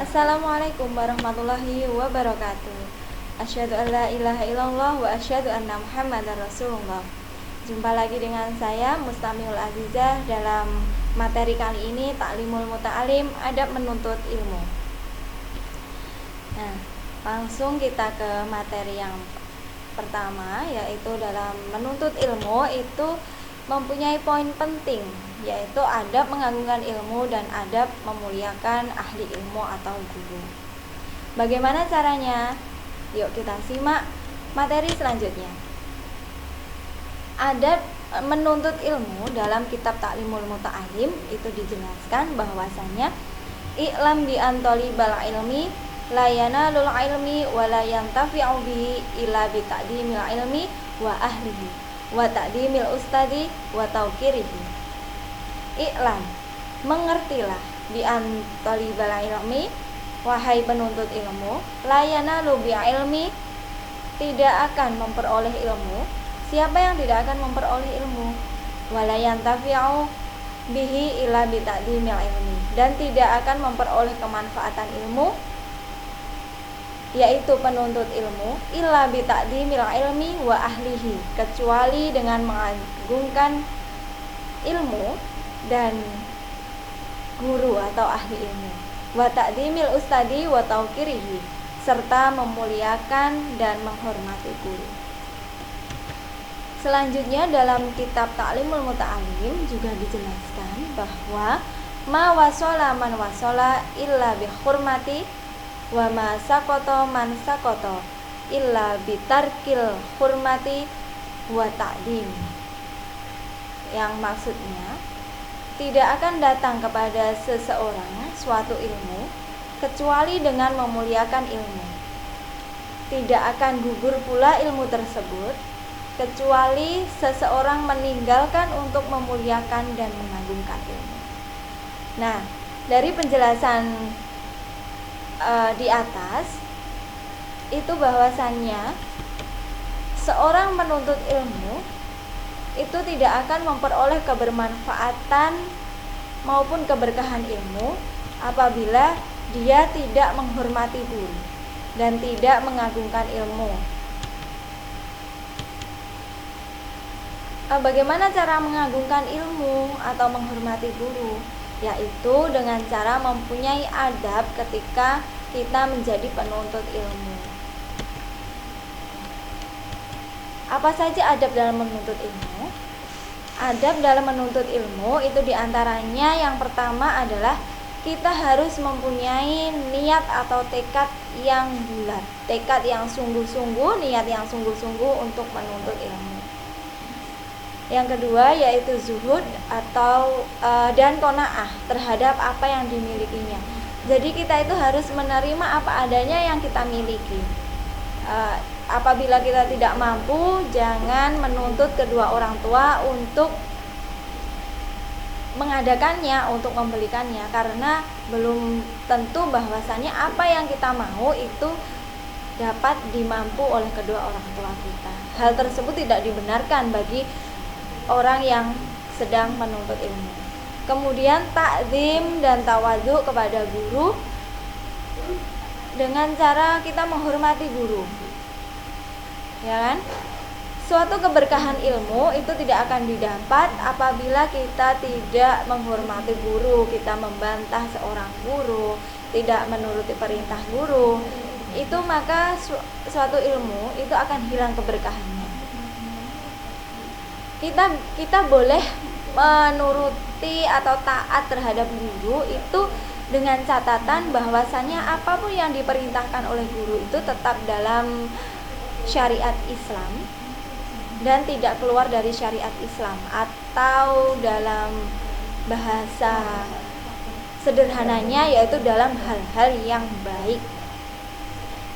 Assalamualaikum warahmatullahi wabarakatuh. Asyhadu an la ilaha illallah wa asyhadu anna Muhammadar Rasulullah. Jumpa lagi dengan saya Mustamiul Azizah dalam materi kali ini Ta'limul Muta'alim, adab menuntut ilmu. Nah, langsung kita ke materi yang pertama, yaitu dalam menuntut ilmu itu mempunyai poin penting, yaitu adab mengagungkan ilmu dan adab memuliakan ahli ilmu atau guru. Bagaimana caranya? Yuk kita simak materi selanjutnya. Adab menuntut ilmu dalam kitab Ta'limul Muta'alim itu dijelaskan bahwasanya i'lam bi antolibal ilmi la yanalul ilmi wa la yantafi'u bihi illa bi taqdimil ilmi wa ahlihi wa taqdimil ustadi wa tauqirihi. I'lam, mengertilah, bi antolibal ilmi, wahai penuntut ilmu, la yanalu bi ilmi, tidak akan memperoleh ilmu. Siapa yang tidak akan memperoleh ilmu? Wala yantafi'u bihi illa bi taqdimil ilmi, dan tidak akan memperoleh kemanfaatan ilmu, yaitu penuntut ilmu, illa bi taqdimil ilmi wa ahlihi, kecuali dengan mengagungkan ilmu dan guru atau ahli ilmu, wa taqdimil ustadi wa tauqirihi, serta memuliakan dan menghormati guru. Selanjutnya dalam kitab Ta'limul Muta'alim juga dijelaskan bahwa ma wasola man wasola illa bi hurmati wa ma sakoto man sakoto illa bi tarkil hurmati wa ta'dim. Yang maksudnya, tidak akan datang kepada seseorang suatu ilmu kecuali dengan memuliakan ilmu. Tidak akan gugur pula ilmu tersebut kecuali seseorang meninggalkan untuk memuliakan dan mengagungkan ilmu. Nah, dari penjelasan di atas itu bahwasannya seorang menuntut ilmu itu tidak akan memperoleh kebermanfaatan maupun keberkahan ilmu apabila dia tidak menghormati guru dan tidak mengagungkan ilmu. Bagaimana cara mengagungkan ilmu atau menghormati guru? Yaitu dengan cara mempunyai adab ketika kita menjadi penuntut ilmu. Apa saja adab dalam menuntut ilmu? Adab dalam menuntut ilmu itu diantaranya yang pertama adalah kita harus mempunyai niat atau tekad yang bulat, tekad yang sungguh-sungguh, niat yang sungguh-sungguh untuk menuntut ilmu. Yang kedua yaitu zuhud atau dan qanaah terhadap apa yang dimilikinya. Jadi kita itu harus menerima apa adanya yang kita miliki. Apabila kita tidak mampu, jangan menuntut kedua orang tua untuk mengadakannya, untuk membelikannya, karena belum tentu bahwasannya apa yang kita mau itu dapat dimampu oleh kedua orang tua kita. Hal tersebut tidak dibenarkan bagi orang yang sedang menuntut ilmu. Kemudian takzim dan tawadhu kepada guru dengan cara kita menghormati guru. Ya kan? Suatu keberkahan ilmu itu tidak akan didapat apabila kita tidak menghormati guru, kita membantah seorang guru, tidak menuruti perintah guru. Itu maka suatu ilmu itu akan hilang keberkahannya. Kita boleh menuruti atau taat terhadap guru itu dengan catatan bahwasannya apapun yang diperintahkan oleh guru itu tetap dalam syariat Islam dan tidak keluar dari syariat Islam, atau dalam bahasa sederhananya yaitu dalam hal-hal yang baik.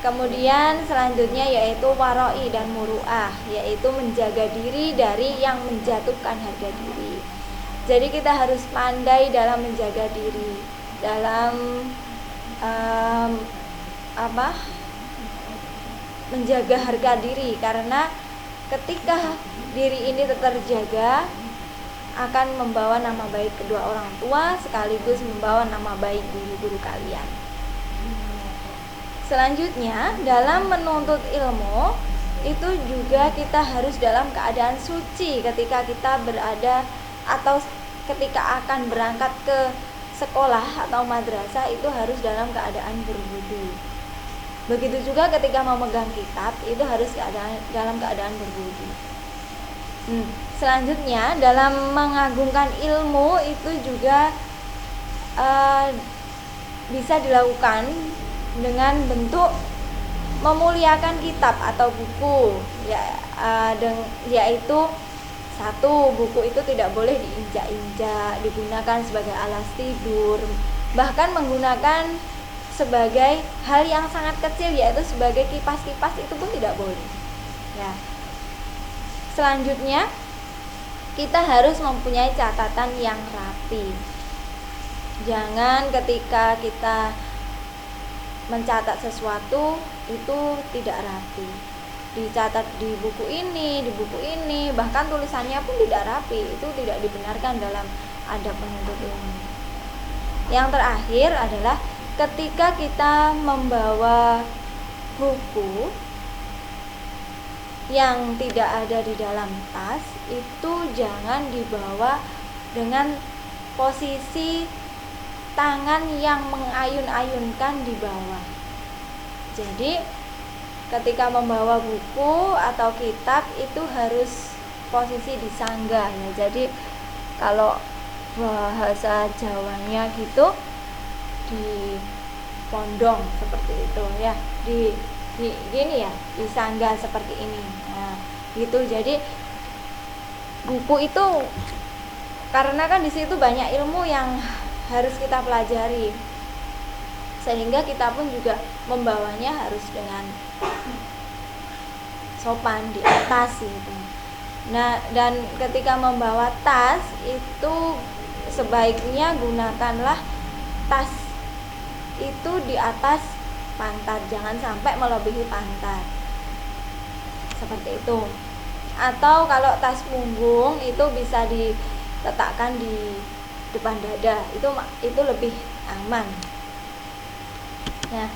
Kemudian selanjutnya yaitu waroi dan muru'ah, yaitu menjaga diri dari yang menjatuhkan harga diri. Jadi kita harus pandai dalam menjaga diri, dalam menjaga harga diri, karena ketika diri ini terjaga akan membawa nama baik kedua orang tua sekaligus membawa nama baik guru-guru kalian. Selanjutnya, dalam menuntut ilmu itu juga kita harus dalam keadaan suci ketika kita berada atau ketika akan berangkat ke sekolah atau madrasah, itu harus dalam keadaan berwudu. Begitu juga ketika memegang kitab itu harus dalam keadaan berwudu. Selanjutnya, dalam mengagungkan ilmu itu juga bisa dilakukan dengan bentuk memuliakan kitab atau buku, yaitu satu, buku itu tidak boleh diinjak-injak, digunakan sebagai alas tidur, bahkan menggunakan sebagai hal yang sangat kecil, yaitu sebagai kipas-kipas, itu pun tidak boleh. Ya. Selanjutnya, kita harus mempunyai catatan yang rapi. Jangan ketika kita mencatat sesuatu itu tidak rapi, dicatat di buku ini, bahkan tulisannya pun tidak rapi, itu tidak dibenarkan dalam adab penuntut ilmu. Yang terakhir adalah ketika kita membawa buku yang tidak ada di dalam tas, itu jangan dibawa dengan posisi tangan yang mengayun-ayunkan di bawah. Jadi ketika membawa buku atau kitab itu harus posisi disanggah ya. Jadi kalau bahasa Jawanya gitu, di pondong seperti itu ya, di gini ya, disanggah seperti ini. Nah, gitu. Jadi buku itu karena kan di situ banyak ilmu yang harus kita pelajari, sehingga kita pun juga membawanya harus dengan sopan di atas gitu. Nah, dan ketika membawa tas itu sebaiknya gunakanlah tas itu di atas pantat, jangan sampai melebihi pantat, seperti itu. Atau kalau tas punggung itu bisa diletakkan di depan dada, itu lebih aman. Nah,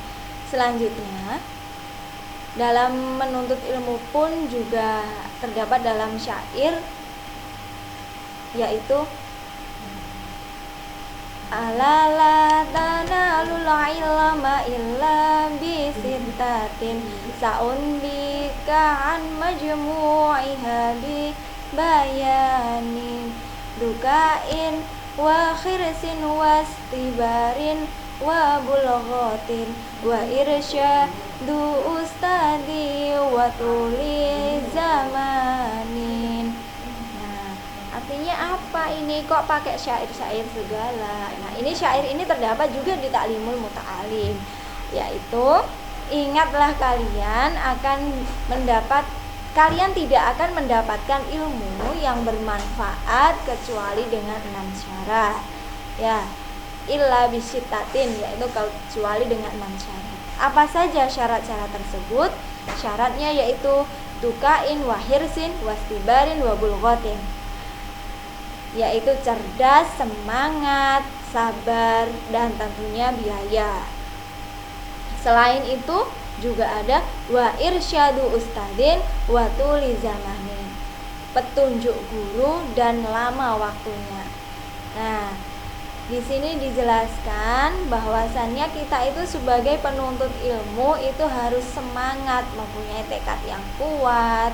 selanjutnya dalam menuntut ilmu pun juga terdapat dalam syair, yaitu ala la tanalul ilma illa bisittatin sa'unbika an majmu'iha bi bayanin dukain wa khirsin wastibarin wa bulghatin wa irsyadu ustadi wa tuli zamanin. Nah, artinya apa ini, kok pakai syair-syair segala? Nah, ini syair ini terdapat juga di Ta'limul Muta'alim, yaitu ingatlah kalian tidak akan mendapatkan ilmu yang bermanfaat kecuali dengan 6 syarat. Ya, illa bisyitatin, yaitu kecuali dengan 6 syarat. Apa saja syarat-syarat tersebut? Syaratnya yaitu dukain wa hirsin wastibarin wa bulghatin, yaitu cerdas, semangat, sabar, dan tentunya biaya. Selain itu juga ada wa irsyadu ustadin wa tuli zamanin, petunjuk guru dan lama waktunya. Nah, di sini dijelaskan bahwasannya kita itu sebagai penuntut ilmu itu harus semangat, mempunyai tekad yang kuat,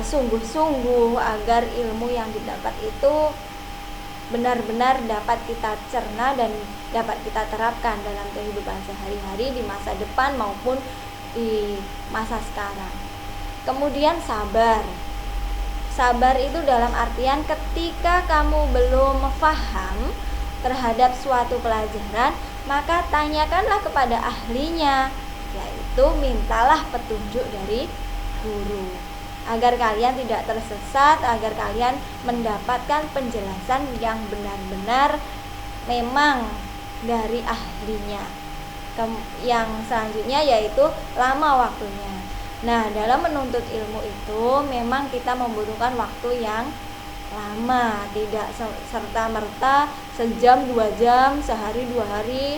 sungguh-sungguh agar ilmu yang didapat itu benar-benar dapat kita cerna dan dapat kita terapkan dalam kehidupan sehari-hari di masa depan maupun di masa sekarang. Kemudian sabar. Sabar itu dalam artian ketika kamu belum paham terhadap suatu pelajaran, maka tanyakanlah kepada ahlinya, yaitu mintalah petunjuk dari guru, agar kalian tidak tersesat, agar kalian mendapatkan penjelasan yang benar-benar memang dari ahlinya. Yang selanjutnya yaitu lama waktunya. Nah, dalam menuntut ilmu itu memang kita membutuhkan waktu yang lama, tidak serta-merta sejam, 2 jam, sehari, 2 hari.